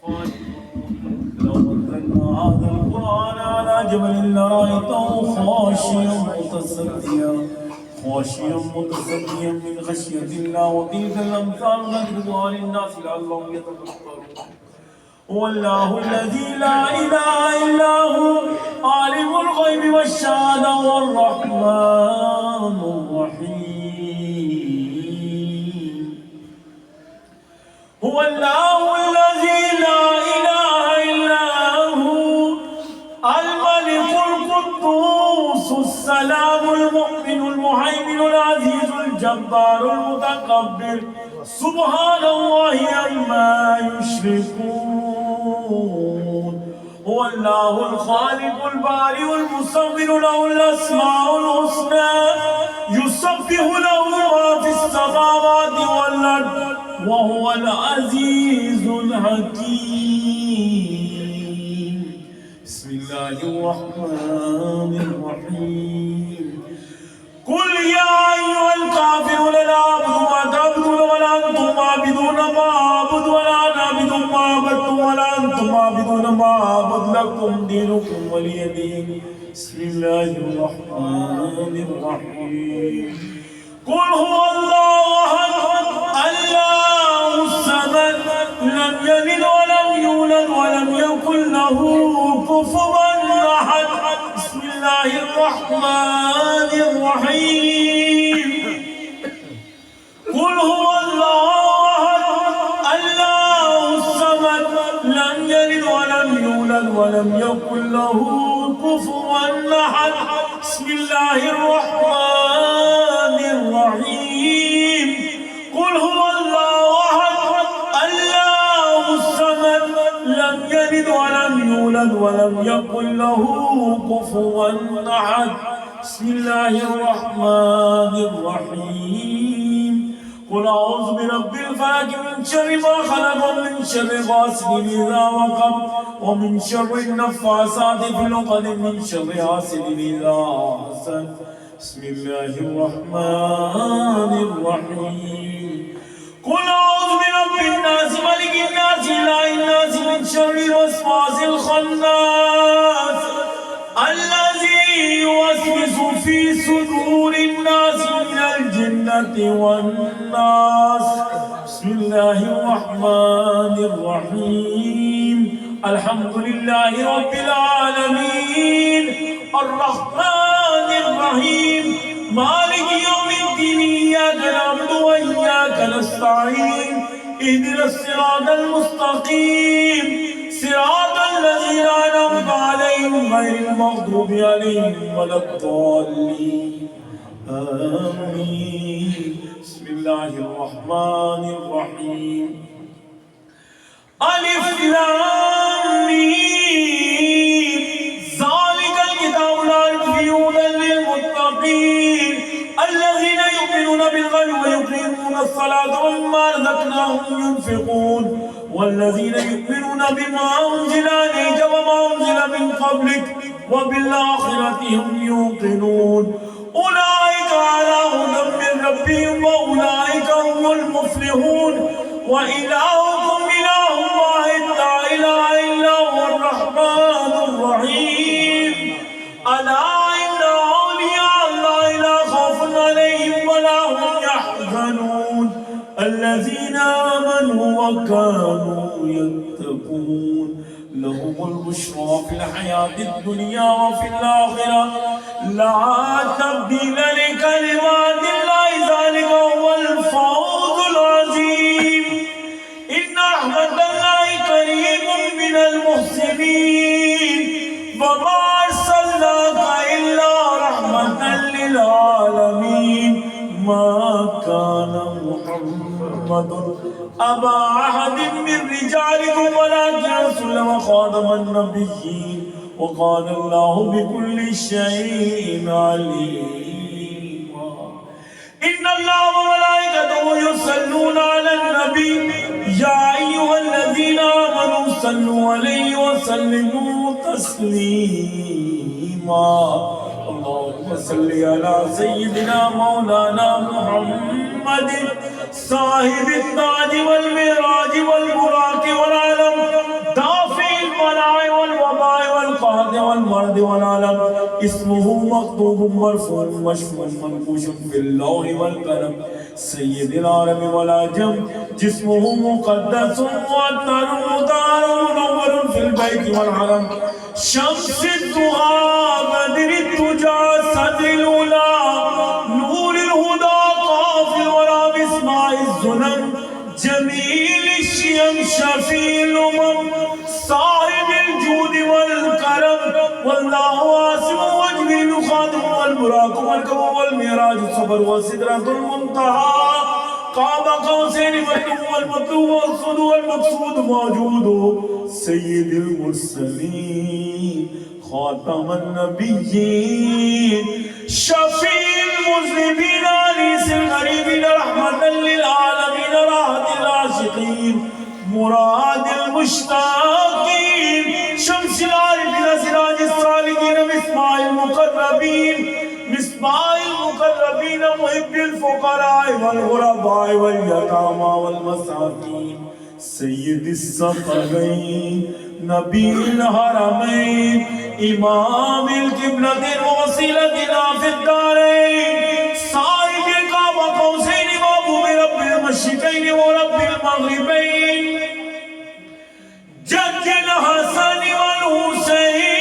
لو أنزلنا هذا القرآن على جبل لرأيته خاشعا متصديا من خشية الله. وتلك الأمثال نضربها للناس لعلهم يتفكرون. هو الله الذي لا إله إلا هو عالم الغيب والشهادة هو الرحمن الرحيم. هو الله الذي لا إله إلا هو الملك القدوس السلام المؤمن المهيمن العزيز الجبار المتكبر سبحان الله عما يشركون. هو الله الخالق البارئ المصور له الأسماء الحسنى يسبح له ما في السماوات والأرض وهو العزيز الحكيم. بسم الله الرحمن الرحيم. قل يا أيها الكافرون لا أعبد ما تعبدون ولا أنتم عابدون ما أعبد ولا أنا عابد ما عبدتم ولا أنتم عابدون ما أعبد لكم دينكم ولي دين. بسم الله الرحمن الرحيم. قل هو الله أحد الله الصمد لم يلد ولم يولد ولم يكن له كفوا أحد. بسم الله الرحمن الرحيم. قل هو الله أحد الله الصمد لم يلد ولم يولد ولم يكن له كفوا أحد. بسم الله الرحمن الرحيم. قل هو الله أحد الله الصمد لم يلد ولم يولد ولم يكن له كفوا أحد. بسم الله الرحمن الرحيم. قل أعوذ برب الفلق من شر ما خلق ومن شر غاسق إذا وقب ومن شر النفاثات في العقد من شر حاسد إذا حسد. بسم الله الرحمن الرحيم. قل أعوذ برب الناس ملك الناس إله الناس من شر الوسواس الخناس الذي يوسوس في صدور الناس من الجنة والناس. بسم الله الرحمن الرحيم. الحمد لله رب العالمين الرحمن الرحيم مالك يوم الدين إياك نعبد وإياك نستعين اهدنا الصراط المستقيم صراط الذين أنعمت عليهم غير المغضوب عليهم ولا الضالين آمين. بسم الله الرحمن الرحيم. ألف لام ميم ذلك الكتاب لا ريب فيه هدى للمتقين الذين يؤمنون بالغيب ويقيمون الصلاة ومما رزقناهم ينفقون والذين يؤمنون بما أنزل إليك وما أنزل من قبلك وبالآخرة هم يوقنون أولئك على هدى من ربهم وأولئك هم المفلحون. وإلهكم إله واحد لا إله إلا هو الرحمن الرحيم. ألا إن أولياء الله لا خوف عليهم ولا هم يحزنون الذين آمنوا وكانوا يتقون لهم البشرى في الحياة الدنيا وفي الآخرة لا تبديل لكلمات الله ذلك هو الفوز العظيم. إن رحمة الله قريب من المحسنين وما أرسلناك إلا رحمة للعالمين. ما كان محمد أبا أحد من رجالكم ولكن رسولا وخاتم النبيين وقال الله بكل شيء عليم. إن الله وملائكته يصلون على النبي يا أيها الذين آمنوا صلوا عليه وسلموا تسليما. اللهم صل على سيدنا مولانا محمد صاحب التاج والمعراج والبراق والعلم والمرد والعلم اسمه مكتوب مرفوع مشفوع منقوش في اللوح والقلم سيد العرب والعجم جسمه مقدس معطر مطهر منور في البيت والحرم شمس الضحى بدر الدجى صدر الأولى نور الهدى قاف الورى باسماء الزنن جميل الشيم شفيع الأمم صاحب الجود والكرم والله واسع وجبريل خادم والبراق والكب والمعراج الصبر والسدرة المنتهى قاب قوسين والمطلوب والصد والمقصود موجود سيد المرسلين خاتم النبيين شفيع المذنبين أنيس الغريبين رحمة للعالمين راحة العاشقين مراد المشتاقين شمس العارفين سراج السالكين مصباح المقربين محب الفقراء والغرباء واليتامى والمساكين سيد الثقلين نبي الحرمين إمام القبلة ووسيلتنا في الدارين صاحب القاب قوسين محبوب رب المشرقين ورب المغربين جد الحسن والحسين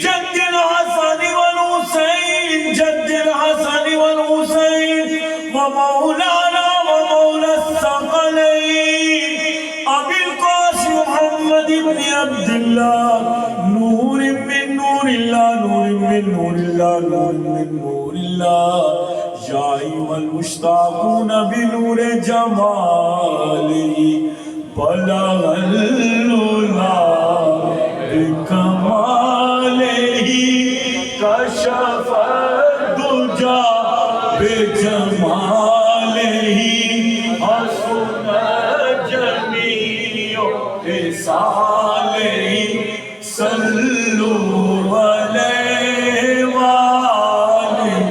جد الحسن والحسين جد الحسن والحسين ومولانا ومولى الثقلين أبي القاسم محمد بن عبد الله نور من نور الله نور من نور الله نور من نور الله يا أيها المشتاقون بنور جماله بلغ العلا بكماله كشف الدجى بجماله حسن جميع خصاله صلوا عليه وآله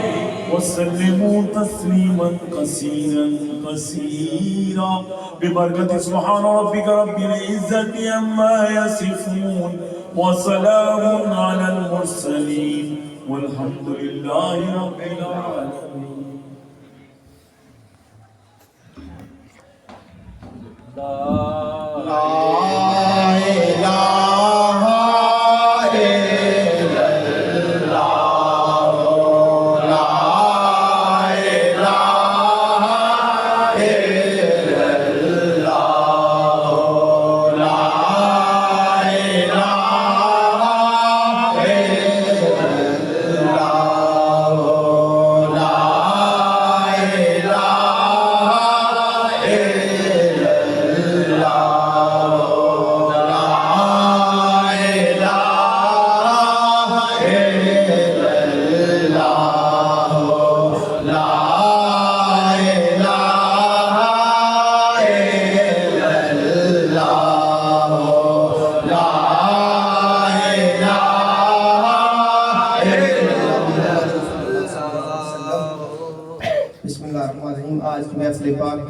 وسلموا تسليما كثيرا كثيرا ببركة سبحان ربك رب العزة عما يصفون وسلام على المرسلين والحمد لله رب العالمين.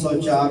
304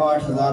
8000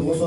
200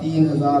3000